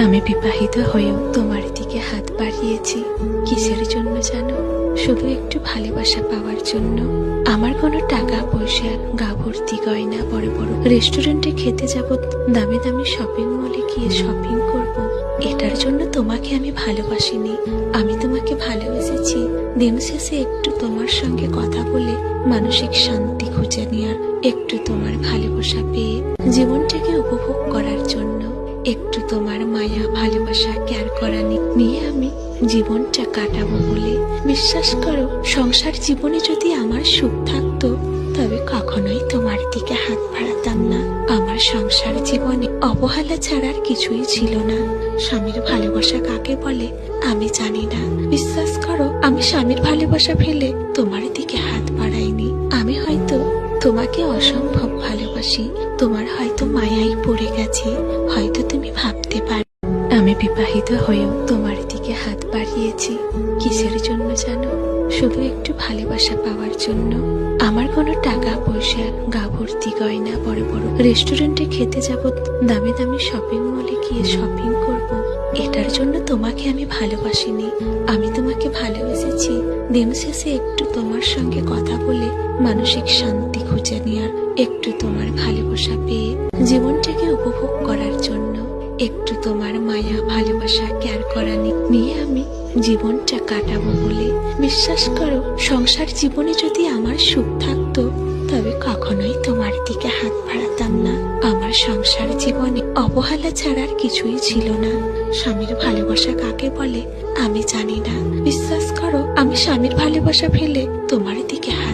আমি বিবাহিত হয়েও তোমার দিকে হাত বাড়িয়েছি কিসের জন্য জানো? শুধু একটু ভালোবাসা পাওয়ার জন্য। আমার কোনো টাকা পয়সা, গা ভর্তি গয়না, বড় বড় রেস্টুরেন্টে খেতে যাব, দামি দামি শপিং মলে গিয়ে শপিং করব, এটার জন্য তোমাকে আমি ভালোবাসিনি। আমি তোমাকে ভালোবেসেছি দিন শেষে একটু তোমার সঙ্গে কথা বলে মানসিক শান্তি খুঁজে নেওয়ার, একটু তোমার ভালোবাসা পেয়ে জীবনটাকে উপভোগ করার জন্য, একটু তোমার মায়া ভালোবাসা কেয়ার করা নিয়ে আমি জীবনটা কাটাবো বলে। বিশ্বাস করো, সংসার জীবনে যদি আমার সুখ থাকতো তবে কখনোই তোমার দিকে হাত বাড়াতাম না। আমার সংসার জীবনে অবহেলা ছাড়ার কিছুই ছিল না। স্বামীর ভালোবাসা কাকে বলে আমি জানি না। বিশ্বাস করো, আমি স্বামীর ভালোবাসা ফেলে তোমার দিকে হাত বাড়াইনি। আমি হয়তো তোমাকে অসম্ভব ভালোবাসি, তোমার হয়তো মায়াই পড়ে গেছে, হয়তো তুমি ভাবতে পারো। আমি বিবাহিত হয়েও তোমার দিকে হাত বাড়িয়েছি কিসের জন্য জানো? শুধু একটু ভালোবাসা পাওয়ার জন্য। আমার কোনো টাকা পয়সা, গা ভর্তি গয়না, বড় বড় রেস্টুরেন্টে খেতে যাব, দামি দামি শপিং মলে গিয়ে শপিং করব, এটার জন্য তোমাকে আমি ভালোবাসিনি। আমি তোমাকে ভালোবেসেছি দিন শেষে একটু তোমার সঙ্গে কথা বলে মানসিক শান্তি খুঁজে নেওয়ার, একটু তোমার ভালোবাসা পেয়ে জীবনটাকে উপভোগ করার জন্য, একটু তোমার মায়া ভালোবাসা কেয়ার করা নিয়ে আমি জীবনটা কাটাবো বলে। বিশ্বাস করো, সংসার জীবনে যদি আমার সুখ থাকতো তবে কখনোই তোমার দিকে হাত বাড়াতাম না। আমার সংসার জীবনে অবহেলা ছাড়ার কিছুই ছিল না। স্বামীর ভালোবাসা কাকে বলে আমি জানি না। বিশ্বাস করো, আমি স্বামীর ভালোবাসা ফেলে তোমার দিকে হাত